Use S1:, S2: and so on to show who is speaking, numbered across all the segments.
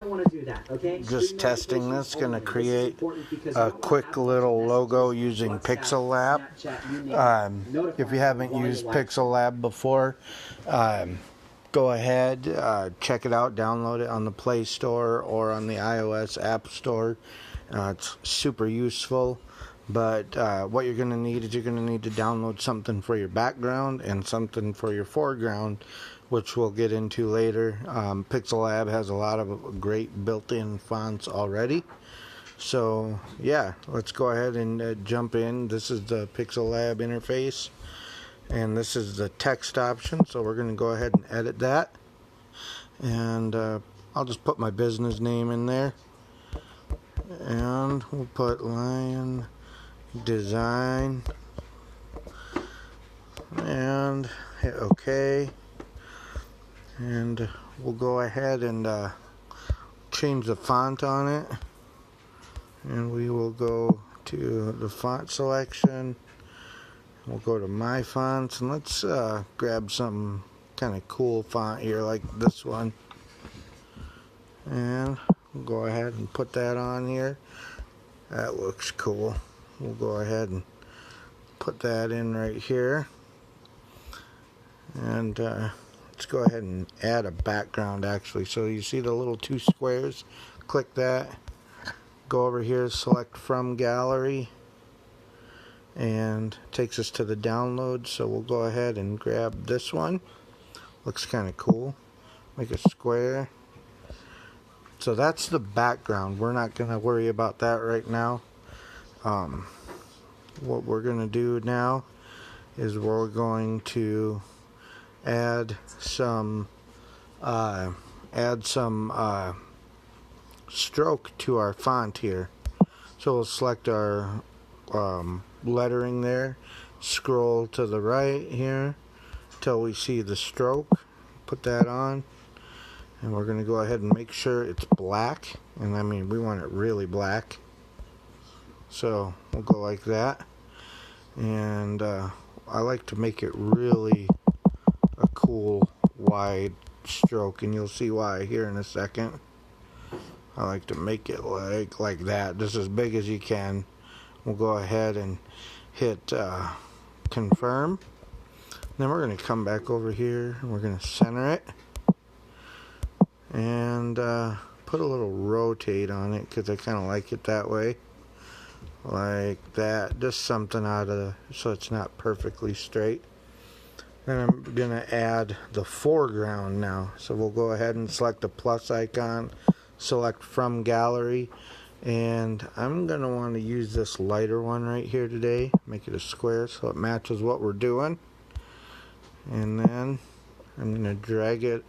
S1: Just testing this, going to create a quick little logo using Pixel Lab. If you haven't used Pixel Lab before, go ahead, check it out, download it on the Play Store or on the iOS App Store. It's super useful, but what you're going to need is you're going to need to download something for your background and something for your foreground, which we'll get into later. Pixel Lab has a lot of great built-in fonts already. So yeah, let's go ahead and jump in. This is the Pixel Lab interface, and this is the text option. So we're going to go ahead and edit that, and I'll just put my business name in there, and we'll put Lion Design and hit OK. And we'll go ahead and change the font on it, and we will go to the font selection. We'll go to My Fonts, and let's grab some kind of cool font here like this one, and we'll go ahead and put that on here. That looks cool. We'll go ahead and put that in right here, and let's go ahead and add a background actually. So you see the little two squares, click that, go over here, select from gallery, and it takes us to the download. So we'll go ahead and grab this one. Looks kind of cool. Make a square. So that's the background. We're not going to worry about that right now. What we're going to do now is we're going to add some stroke to our font here. So we'll select our lettering there, scroll to the right here till we see the stroke, put that on, and we're going to go ahead and make sure it's black, and I mean we want it really black. So we'll go like that, and I like to make it really a cool wide stroke, and you'll see why here in a second. I like to make it like that, just as big as you can. We'll go ahead and hit confirm. Then we're going to come back over here and we're going to center it and put a little rotate on it because I kind of like it that way, like that, just something out of so it's not perfectly straight. Then I'm going to add the foreground now. So we'll go ahead and select the plus icon, select from gallery, and I'm going to want to use this lighter one right here today. Make it a square so it matches what we're doing. And then I'm going to drag it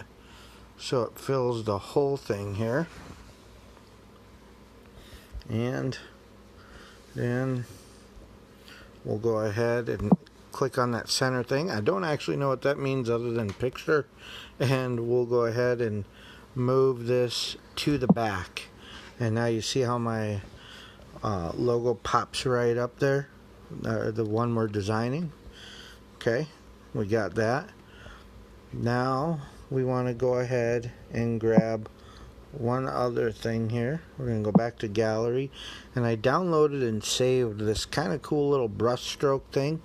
S1: so it fills the whole thing here. And then we'll go ahead and click on that center thing. I don't actually know what that means other than picture, and we'll go ahead and move this to the back, and now you see how my logo pops right up there, the one we're designing. Okay, we got that. Now we want to go ahead and grab one other thing here. We're going to go back to gallery, and I downloaded and saved this kind of cool little brush stroke thing.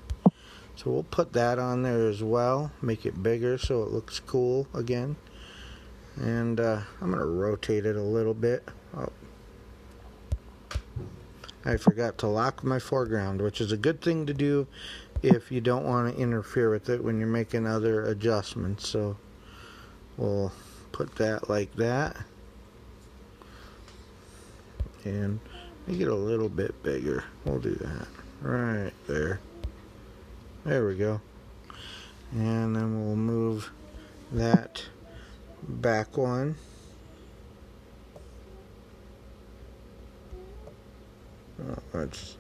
S1: So we'll put that on there as well, make it bigger so it looks cool again. And I'm going to rotate it a little bit. Oh. I forgot to lock my foreground, which is a good thing to do if you don't want to interfere with it when you're making other adjustments. So we'll put that like that and make it a little bit bigger. We'll do that right there. There we go. And then we'll move that back one. Let's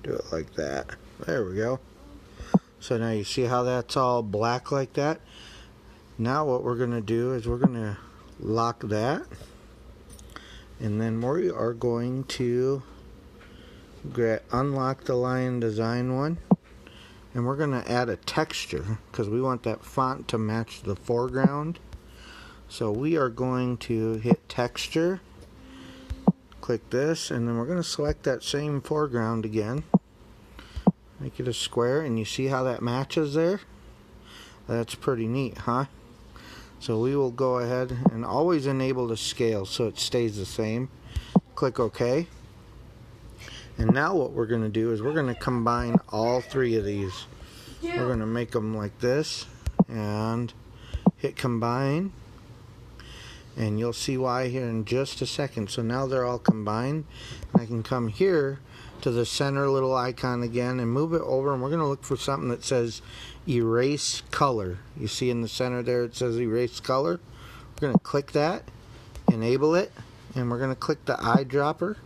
S1: do it like that. There we go. So now you see how that's all black like that. Now what we're going to do is we're going to lock that, and then we are going to unlock the Lion Design one, and we're going to add a texture because we want that font to match the foreground. So we are going to hit texture, click this, and then we're going to select that same foreground again. Make it a square, and you see how that matches there? That's pretty neat, huh? So we will go ahead and always enable the scale so it stays the same. Click OK. And now what we're going to do is we're going to combine all three of these. We're going to make them like this and hit combine. And you'll see why here in just a second. So now they're all combined. I can come here to the center little icon again and move it over, and we're going to look for something that says erase color. You see in the center there it says erase color. We're going to click that, enable it, and we're going to click the eyedropper.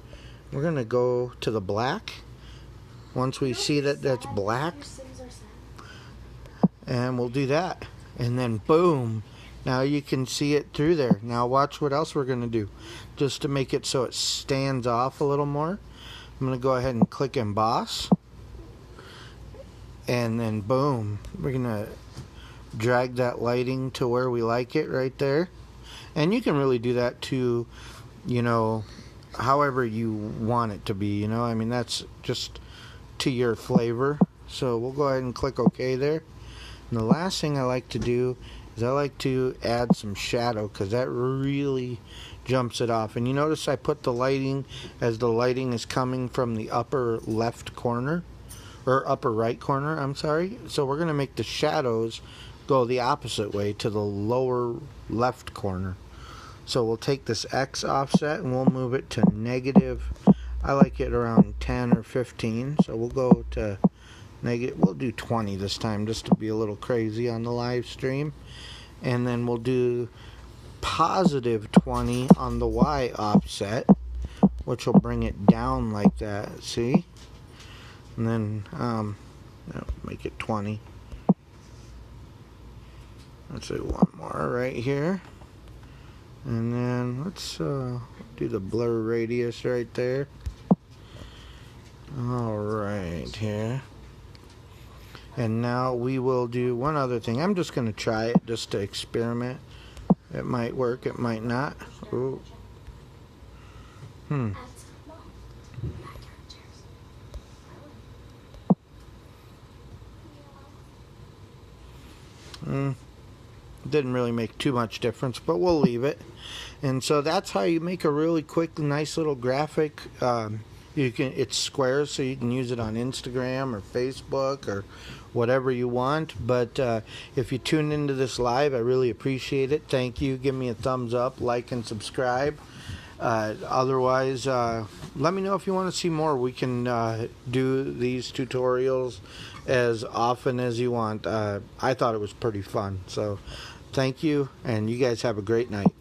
S1: We're going to go to the black. Once we see that that's black, and we'll do that, and then boom, now you can see it through there. Now watch what else we're going to do just to make it so it stands off a little more. I'm going to go ahead and click emboss, and then boom, we're going to drag that lighting to where we like it right there. And you can really do that to, you know, however you want it to be, you know, I mean, that's just to your flavor. So we'll go ahead and click OK there. And the last thing I like to do is I like to add some shadow, because that really jumps it off. And you notice I put the lighting as the lighting is coming from the upper left corner, or upper right corner, I'm sorry. So we're going to make the shadows go the opposite way to the lower left corner. So we'll take this X offset and we'll move it to negative, I like it around 10 or 15. So we'll go to negative, we'll do 20 this time just to be a little crazy on the live stream. And then we'll do positive 20 on the Y offset, which will bring it down like that, see? And then make it 20. Let's do one more right here. And then let's do the blur radius right there. Alright, here. And now we will do one other thing. I'm just going to try it just to experiment. It might work, it might not. Ooh. Didn't really make too much difference, but we'll leave it. And so that's how you make a really quick, nice little graphic. It's squares, so you can use it on Instagram or Facebook or whatever you want. But if you tuned into this live, I really appreciate it. Thank you. Give me a thumbs up, like, and subscribe. Otherwise, let me know if you want to see more. We can do these tutorials as often as you want. I thought it was pretty fun. So thank you, and you guys have a great night.